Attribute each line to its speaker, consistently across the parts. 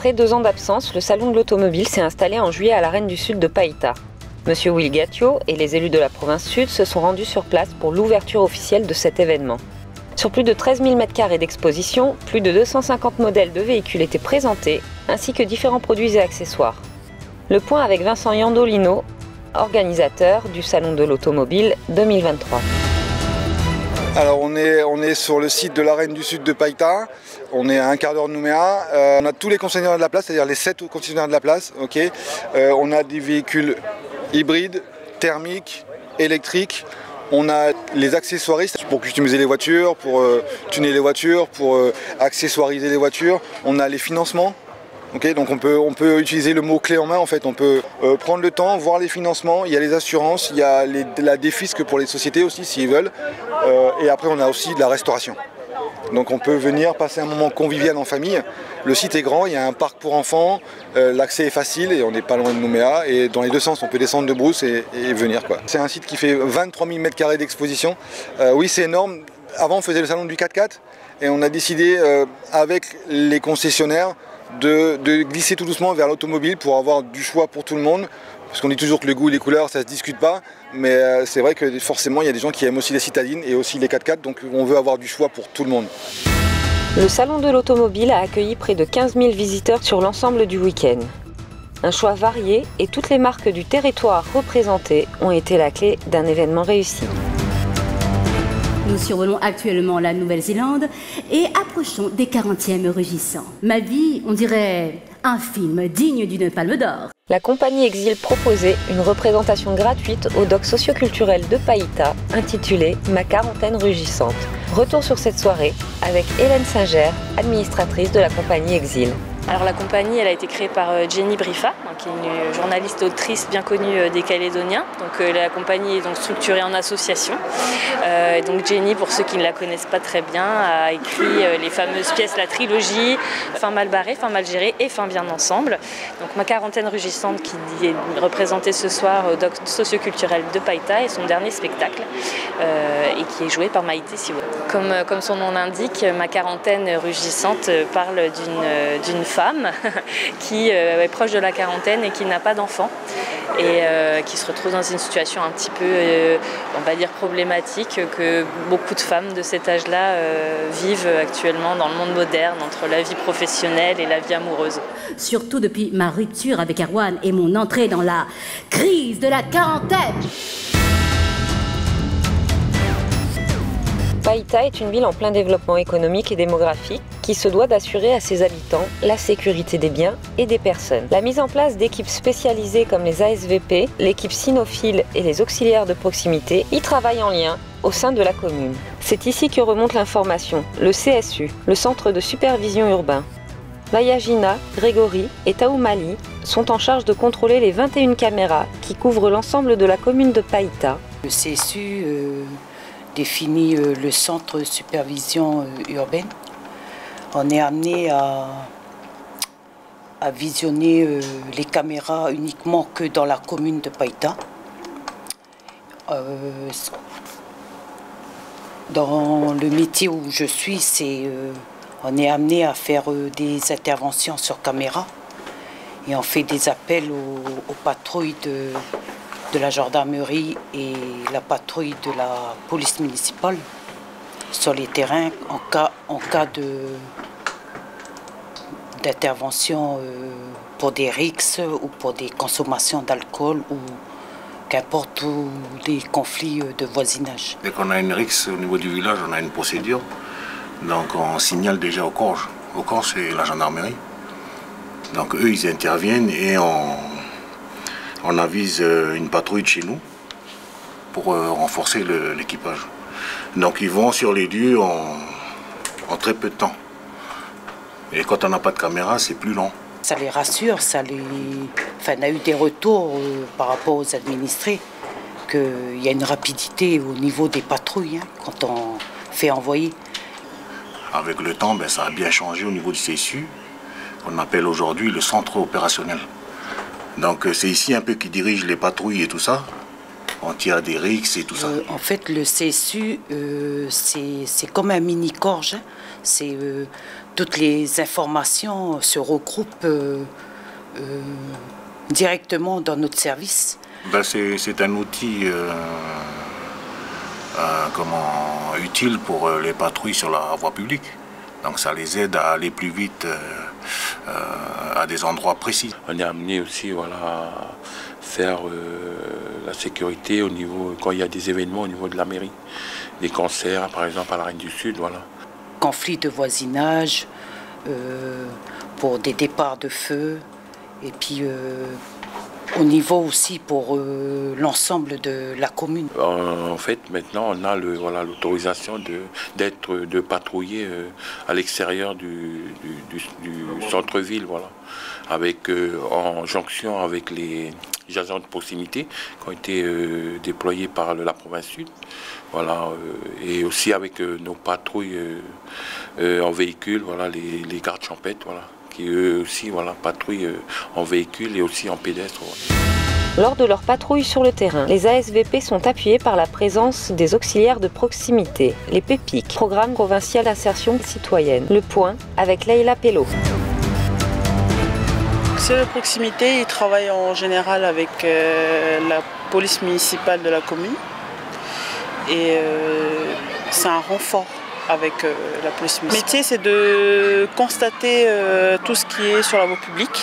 Speaker 1: Après 2 ans d'absence, le salon de l'automobile s'est installé en juillet à l'Arène du Sud de Païta. Monsieur Will Gatio et les élus de la province Sud se sont rendus sur place pour l'ouverture officielle de cet événement. Sur plus de 13 000 m² d'exposition, plus de 250 modèles de véhicules étaient présentés, ainsi que différents produits et accessoires. Le point avec Vincent Yandolino, organisateur du Salon de l'Automobile 2023.
Speaker 2: Alors on est sur le site de l'Arène du Sud de Païta, on est à un quart d'heure de Nouméa, on a tous les concessionnaires de la place, c'est-à-dire les 7 concessionnaires de la place, okay. On a des véhicules hybrides, thermiques, électriques, on a les accessoiristes pour customiser les voitures, pour tuner les voitures, pour accessoiriser les voitures, on a les financements. Okay, donc on peut utiliser le mot clé en main, en fait, on peut prendre le temps, voir les financements, il y a les assurances, il y a la défisque pour les sociétés aussi s'ils veulent, et après on a aussi de la restauration. Donc on peut venir passer un moment convivial en famille. Le site est grand, il y a un parc pour enfants, l'accès est facile et on n'est pas loin de Nouméa, et dans les deux sens on peut descendre de brousse et venir, quoi. C'est un site qui fait 23 000 m² d'exposition, oui c'est énorme. Avant on faisait le salon du 4x4 et on a décidé avec les concessionnaires de glisser tout doucement vers l'automobile pour avoir du choix pour tout le monde. Parce qu'on dit toujours que le goût et les couleurs, ça ne se discute pas. Mais c'est vrai que forcément, il y a des gens qui aiment aussi les citadines et aussi les 4x4. Donc on veut avoir du choix pour tout le monde.
Speaker 1: Le Salon de l'Automobile a accueilli près de 15 000 visiteurs sur l'ensemble du week-end. Un choix varié et toutes les marques du territoire représentées ont été la clé d'un événement réussi.
Speaker 3: Nous survolons actuellement la Nouvelle-Zélande et approchons des 40e rugissants. Ma vie, on dirait un film digne d'une palme d'or.
Speaker 1: La compagnie Exil proposait une représentation gratuite au doc socioculturel de Païta intitulée « Ma quarantaine rugissante ». Retour sur cette soirée avec Hélène Singer, administratrice de la compagnie Exil.
Speaker 4: Alors la compagnie, elle a été créée par Jenny Brifa, qui est une journaliste autrice bien connue des Calédoniens. Donc la compagnie est donc structurée en association. Donc Jenny, pour ceux qui ne la connaissent pas très bien, a écrit les fameuses pièces, la trilogie Fin mal barré, Fin mal géré et Fin bien ensemble. Donc Ma quarantaine rugissante qui est représentée ce soir au doc socioculturel de Païta est son dernier spectacle et qui est joué par Maïté Siwa. Comme son nom l'indique, Ma quarantaine rugissante parle d'une femme qui est proche de la quarantaine et qui n'a pas d'enfant et qui se retrouve dans une situation un petit peu, on va dire, problématique que beaucoup de femmes de cet âge-là vivent actuellement dans le monde moderne, entre la vie professionnelle et la vie amoureuse.
Speaker 3: Surtout depuis ma rupture avec Erwan et mon entrée dans la crise de la quarantaine.
Speaker 1: Païta est une ville en plein développement économique et démographique qui se doit d'assurer à ses habitants la sécurité des biens et des personnes. La mise en place d'équipes spécialisées comme les ASVP, l'équipe cynophile et les auxiliaires de proximité y travaillent en lien au sein de la commune. C'est ici que remonte l'information. Le CSU, le Centre de Supervision Urbain. Vayagina, Grégory et Taoumali sont en charge de contrôler les 21 caméras qui couvrent l'ensemble de la commune de Païta.
Speaker 5: Le CSU définit le centre de supervision urbaine. On est amené à visionner les caméras uniquement que dans la commune de Païta. Dans le métier où je suis, on est amené à faire des interventions sur caméra et on fait des appels aux patrouilles de la gendarmerie et la patrouille de la police municipale sur les terrains en cas d'intervention pour des rixes ou pour des consommations d'alcool ou qu'importe, ou des conflits de voisinage.
Speaker 6: Dès qu'on a une rixe au niveau du village, on a une procédure. Donc on signale déjà au corps. Au corps, c'est la gendarmerie. Donc eux, ils interviennent et on avise une patrouille de chez nous pour renforcer l'équipage. Donc ils vont sur les lieux en très peu de temps. Et quand on n'a pas de caméra, c'est plus long.
Speaker 5: Ça les rassure, on a eu des retours par rapport aux administrés, qu'il y a une rapidité au niveau des patrouilles quand on fait envoyer.
Speaker 6: Avec le temps, ça a bien changé au niveau du CSU, qu'on appelle aujourd'hui le centre opérationnel. Donc c'est ici un peu qui dirige les patrouilles et tout ça. On tire des rixes et tout ça.
Speaker 5: En fait, le CSU, c'est comme un mini-corps. C'est toutes les informations se regroupent directement dans notre service.
Speaker 6: Ben c'est un outil utile pour les patrouilles sur la voie publique. Donc ça les aide à aller plus vite à des endroits précis.
Speaker 7: On est amené aussi à faire la sécurité au niveau, quand il y a des événements au niveau de la mairie. Des concerts par exemple à la Reine du Sud. Voilà.
Speaker 5: Conflits de voisinage, pour des départs de feu, et puis au niveau aussi pour l'ensemble de la commune.
Speaker 7: En fait, maintenant, on a l'autorisation de patrouiller à l'extérieur du centre-ville, avec, en jonction avec les agents de proximité qui ont été déployés par la province sud. Et aussi avec nos patrouilles en véhicule, les gardes champêtres, qui eux aussi patrouillent en véhicule et aussi en pédestre.
Speaker 1: Lors de leur patrouille sur le terrain, les ASVP sont appuyés par la présence des auxiliaires de proximité, les PEPIC, Programme provincial d'insertion citoyenne. Le point avec Leïla Pello.
Speaker 8: L'auxiliaire de proximité, il travaille en général avec la police municipale de la commune. Et c'est un renfort avec la police municipale. Le métier, c'est de constater tout ce qui est sur la voie publique,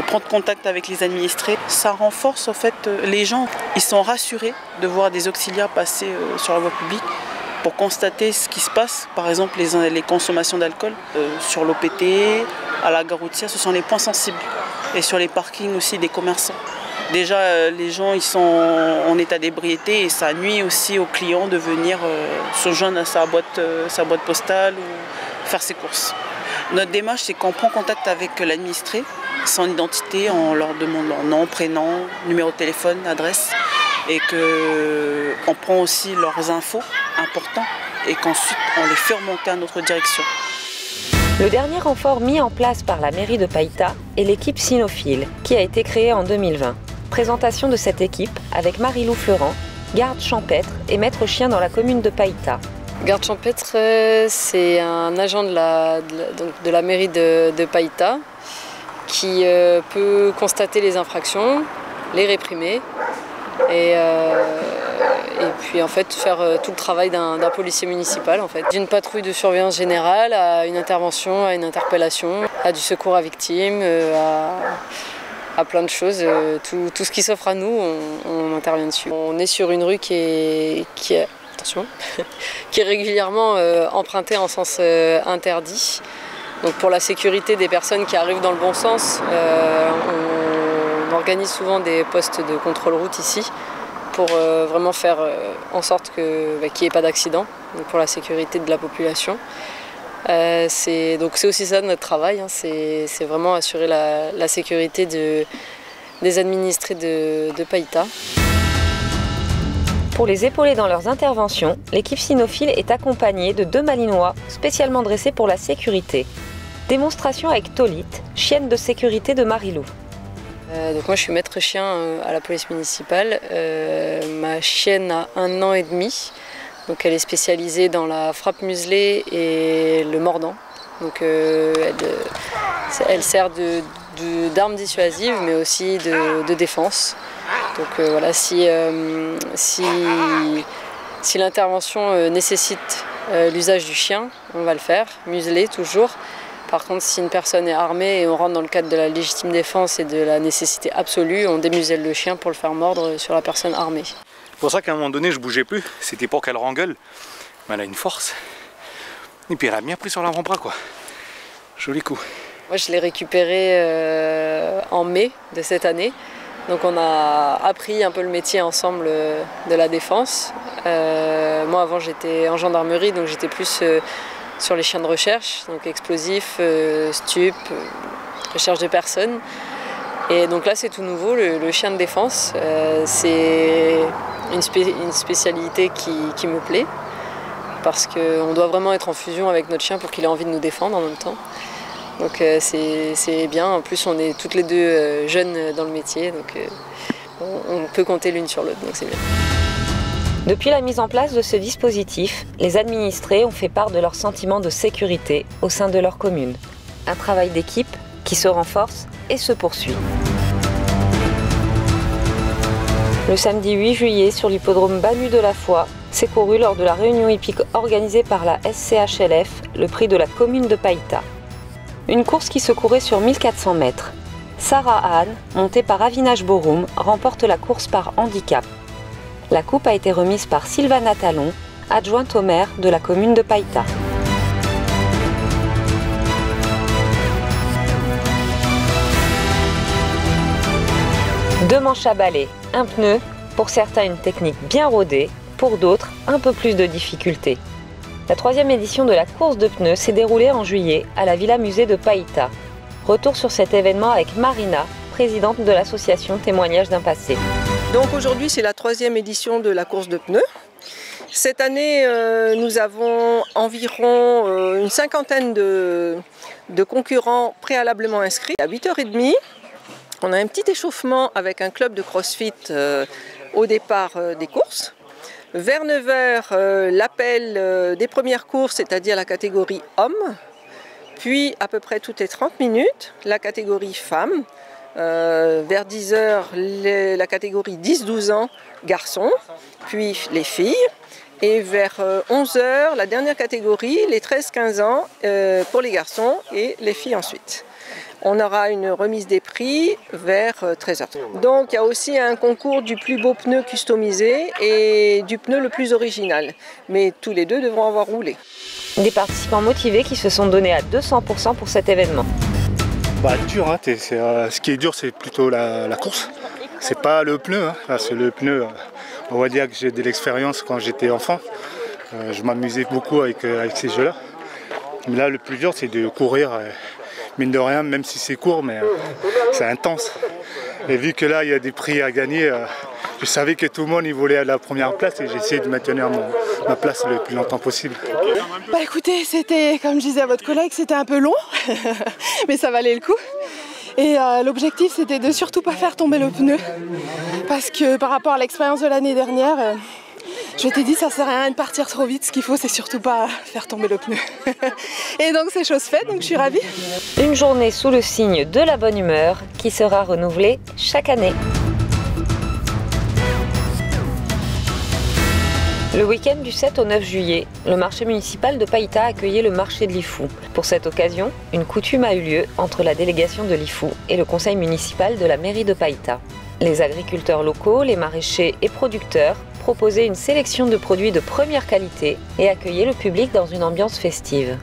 Speaker 8: prendre contact avec les administrés. Ça renforce en fait les gens. Ils sont rassurés de voir des auxiliaires passer sur la voie publique pour constater ce qui se passe. Par exemple, les consommations d'alcool sur l'OPT, à la gare routière, ce sont les points sensibles. Et sur les parkings aussi des commerçants. Déjà, les gens ils sont en état d'ébriété et ça nuit aussi aux clients de venir se joindre à sa boîte postale ou faire ses courses. Notre démarche, c'est qu'on prend contact avec l'administré, son identité, on leur demande leur nom, prénom, numéro de téléphone, adresse, et qu'on prend aussi leurs infos importantes et qu'ensuite on les fait remonter à notre direction.
Speaker 1: Le dernier renfort mis en place par la mairie de Païta est l'équipe cynophile, qui a été créée en 2020. Présentation de cette équipe avec Marie-Lou Fleurant, garde champêtre et maître chien dans la commune de Païta.
Speaker 9: Garde champêtre, c'est un agent de la mairie de Païta qui peut constater les infractions, les réprimer et puis en fait faire tout le travail d'un policier municipal en fait. D'une patrouille de surveillance générale à une intervention, à une interpellation, à du secours à victimes, à plein de choses. Tout ce qui s'offre à nous, on intervient dessus. On est sur une rue qui est régulièrement empruntée en sens interdit. Donc pour la sécurité des personnes qui arrivent dans le bon sens, on organise souvent des postes de contrôle route ici pour vraiment faire en sorte qu'il n'y ait pas d'accident, pour la sécurité de la population. C'est aussi ça notre travail, c'est vraiment assurer la sécurité des administrés de Païta.
Speaker 1: Pour les épauler dans leurs interventions, l'équipe cynophile est accompagnée de 2 malinois spécialement dressés pour la sécurité. Démonstration avec Tolite, chienne de sécurité de Marie-Lou.
Speaker 9: Donc moi je suis maître chien à la police municipale. Ma chienne a 1 an et demi. Donc elle est spécialisée dans la frappe muselée et le mordant. Donc elle sert d'arme dissuasive mais aussi de défense. Donc voilà, si l'intervention nécessite l'usage du chien, on va le faire, muselé toujours. Par contre, si une personne est armée et on rentre dans le cadre de la légitime défense et de la nécessité absolue, on démuselle le chien pour le faire mordre sur la personne armée.
Speaker 10: C'est pour ça qu'à un moment donné, je bougeais plus. C'était pour qu'elle rengueule. Mais elle a une force. Et puis elle a bien pris sur l'avant-bras, quoi. Joli coup.
Speaker 9: Moi, je l'ai récupéré en mai de cette année. Donc on a appris un peu le métier ensemble de la défense. Moi, avant, j'étais en gendarmerie, donc j'étais plus sur les chiens de recherche, donc explosifs, stupes, recherche de personnes. Et donc là, c'est tout nouveau, le chien de défense. C'est une spécialité qui me plaît, parce qu'on doit vraiment être en fusion avec notre chien pour qu'il ait envie de nous défendre en même temps. Donc c'est bien, en plus on est toutes les deux jeunes dans le métier, donc on peut compter l'une sur l'autre, donc c'est bien.
Speaker 1: Depuis la mise en place de ce dispositif, les administrés ont fait part de leur sentiment de sécurité au sein de leur commune. Un travail d'équipe qui se renforce et se poursuit. Le samedi 8 juillet, sur l'hippodrome Banu de la Foi, s'est couru lors de la réunion hippique organisée par la SCHLF le prix de la commune de Païta. Une course qui se courait sur 1400 mètres. Sarah Anne, montée par Avinash Borum, remporte la course par handicap. La coupe a été remise par Sylvana Talon, adjointe au maire de la commune de Païta. Deux manches à balai, un pneu, pour certains une technique bien rodée, pour d'autres un peu plus de difficulté. La 3e édition de la course de pneus s'est déroulée en juillet à la Villa Musée de Païta. Retour sur cet événement avec Marina, présidente de l'association Témoignages d'un passé.
Speaker 11: Donc aujourd'hui c'est la 3e édition de la course de pneus. Cette année nous avons environ une cinquantaine de concurrents préalablement inscrits. À 8h30, on a un petit échauffement avec un club de CrossFit au départ des courses. Vers 9h, l'appel des premières courses, c'est-à-dire la catégorie hommes. Puis à peu près toutes les 30 minutes, la catégorie femmes. Vers 10h, la catégorie 10-12 ans, garçons. Puis les filles. Et vers 11h, la dernière catégorie, les 13-15 ans pour les garçons et les filles ensuite. On aura une remise des prix vers 13h. Donc il y a aussi un concours du plus beau pneu customisé et du pneu le plus original. Mais tous les deux devront avoir roulé.
Speaker 1: Des participants motivés qui se sont donnés à 200% pour cet événement.
Speaker 12: Dur, hein, ce qui est dur c'est plutôt la course. C'est pas le pneu, hein. C'est le pneu. On va dire que j'ai de l'expérience quand j'étais enfant. Je m'amusais beaucoup avec ces jeux-là. Mais là le plus dur c'est de courir. Mine de rien, même si c'est court, mais c'est intense. Et vu que là, il y a des prix à gagner, je savais que tout le monde il voulait à la première place et j'ai essayé de maintenir ma place le plus longtemps possible.
Speaker 13: Écoutez, c'était, comme je disais à votre collègue, c'était un peu long, mais ça valait le coup. Et l'objectif, c'était de surtout pas faire tomber le pneu. Parce que par rapport à l'expérience de l'année dernière, je t'ai dit, ça sert à rien de partir trop vite. Ce qu'il faut, c'est surtout pas faire tomber le pneu. Et donc, c'est chose faite, donc je suis ravie.
Speaker 1: Une journée sous le signe de la bonne humeur qui sera renouvelée chaque année. Le week-end du 7 au 9 juillet, le marché municipal de Païta a accueilli le marché de Lifou. Pour cette occasion, une coutume a eu lieu entre la délégation de Lifou et le conseil municipal de la mairie de Païta. Les agriculteurs locaux, les maraîchers et producteurs proposaient une sélection de produits de première qualité et accueillaient le public dans une ambiance festive.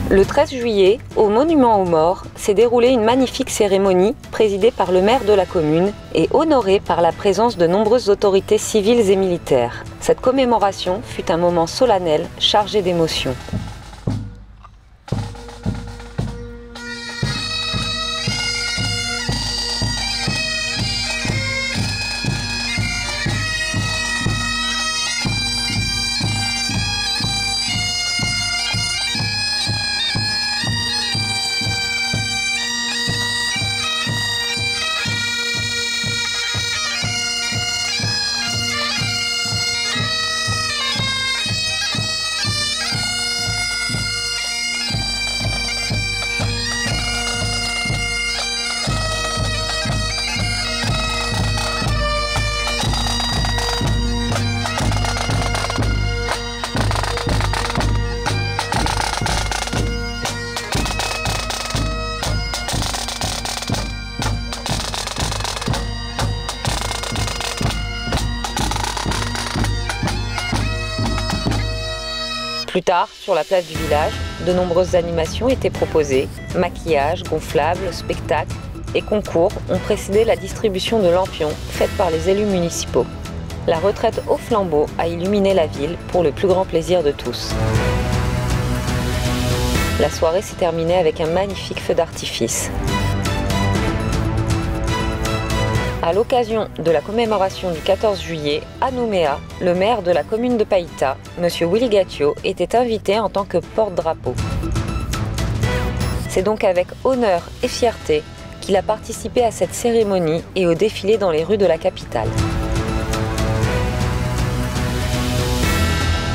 Speaker 1: Le 13 juillet, au Monument aux Morts, s'est déroulée une magnifique cérémonie présidée par le maire de la commune et honorée par la présence de nombreuses autorités civiles et militaires. Cette commémoration fut un moment solennel chargé d'émotions. Plus tard, sur la place du village, de nombreuses animations étaient proposées. Maquillage, gonflables, spectacles et concours ont précédé la distribution de lampions faite par les élus municipaux. La retraite au flambeau a illuminé la ville pour le plus grand plaisir de tous. La soirée s'est terminée avec un magnifique feu d'artifice. À l'occasion de la commémoration du 14 juillet, à Nouméa, le maire de la commune de Païta, M. Willy Gatio, était invité en tant que porte-drapeau. C'est donc avec honneur et fierté qu'il a participé à cette cérémonie et au défilé dans les rues de la capitale.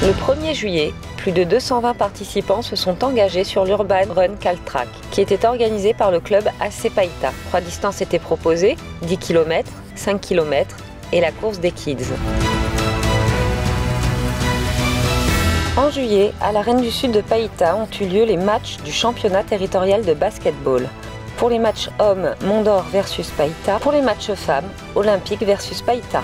Speaker 1: Le 1er juillet, plus de 220 participants se sont engagés sur l'Urban Run Caltrack, qui était organisé par le club AC Païta. 3 distances étaient proposées, 10 km, 5 km et la course des kids. En juillet, à l'Arène du Sud de Païta ont eu lieu les matchs du championnat territorial de basketball. Pour les matchs hommes, Mont-d'Or versus Païta. Pour les matchs femmes, Olympique versus Païta.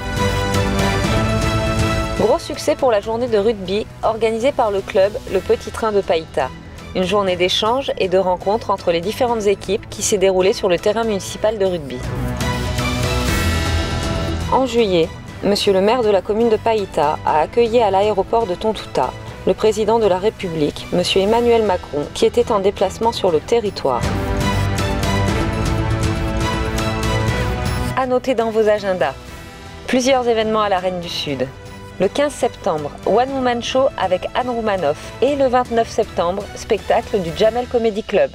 Speaker 1: Gros succès pour la journée de rugby organisée par le club Le Petit Train de Païta. Une journée d'échange et de rencontres entre les différentes équipes qui s'est déroulée sur le terrain municipal de rugby. En juillet, Monsieur le maire de la commune de Païta a accueilli à l'aéroport de Tontouta le président de la République, Monsieur Emmanuel Macron, qui était en déplacement sur le territoire. À noter dans vos agendas, plusieurs événements à l'Arène du Sud. Le 15 septembre, One Woman Show avec Anne Roumanoff et le 29 septembre, spectacle du Jamel Comedy Club.